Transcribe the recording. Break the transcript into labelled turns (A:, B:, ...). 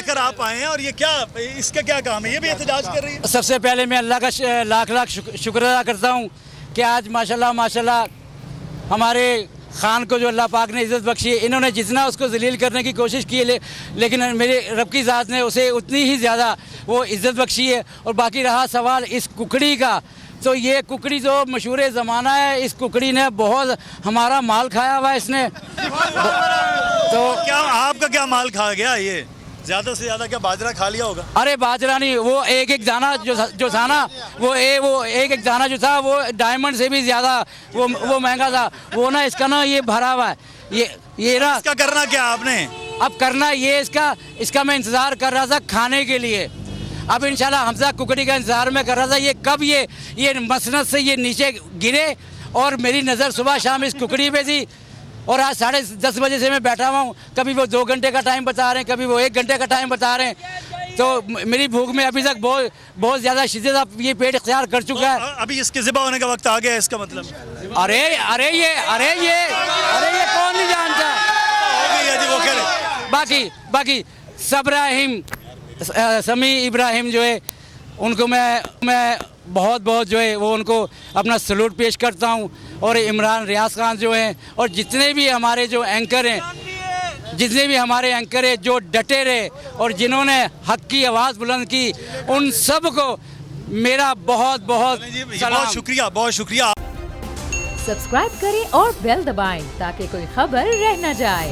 A: आकर आप आए हैं और ये क्या, इसका क्या काम है? ये भी एहतजाज कर रही है।
B: सबसे पहले मैं अल्लाह का लाख लाख शुक्र अदा करता हूँ कि आज माशाल्लाह माशाल्लाह हमारे खान को जो अल्लाह पाक ने इज़्ज़त बख्शी है। इन्होंने जितना उसको जलील करने की कोशिश की है लेकिन मेरे रब की ज़ात ने उसे उतनी ही ज़्यादा वो इज़्ज़त बख्शी है। और बाकी रहा सवाल इस कुकड़ी का, तो ये कुकड़ी जो मशहूर ज़माना है, इस कुकड़ी ने बहुत हमारा माल खाया हुआ है इसने।
A: तो क्या आपका क्या माल खा गया? ये ज़्यादा से ज़्यादा क्या बाजरा खा लिया होगा?
B: अरे बाजरा नहीं, वो एक दाना जो था ना, वो एक दाना जो था वो डायमंड से भी ज़्यादा वो महंगा था। वो ना इसका ना ये भरा हुआ है, ये ना।
A: इसका करना क्या आपने?
B: अब करना ये इसका मैं इंतज़ार कर रहा था खाने के लिए। अब इंशाल्लाह हमजा कुकड़ी का इंतज़ार में कर रहा था, ये कब ये मसनद से ये नीचे गिरे। और मेरी नज़र सुबह शाम इस कुकड़ी पे थी। और आज 10:30 बजे से मैं बैठा हुआ हूँ। कभी वो 2 घंटे का टाइम बता रहे हैं, कभी वो 1 घंटे का टाइम बता रहे हैं। तो मेरी भूख में अभी तक बहुत ज़्यादा शिद्दत अब ये पेट इख्तियार कर चुका है।
A: अभी इसके ज़िबा होने का वक्त आ गया है, इसका मतलब?
B: अरे ये कौन नहीं जानता।
A: हो गई है जी, वो कह रहे।
B: बाकी समी इब्राहिम जो है उनको मैं बहुत जो है वो उनको अपना सलूट पेश करता हूँ। और इमरान रियाज खान जो हैं और जितने भी हमारे एंकर हैं जो डटे रहे और जिन्होंने हक की आवाज़ बुलंद की, उन सब को मेरा बहुत सलाम।
A: बहुत शुक्रिया।
C: सब्सक्राइब करें और बेल दबाएं ताकि कोई खबर रह न जाए।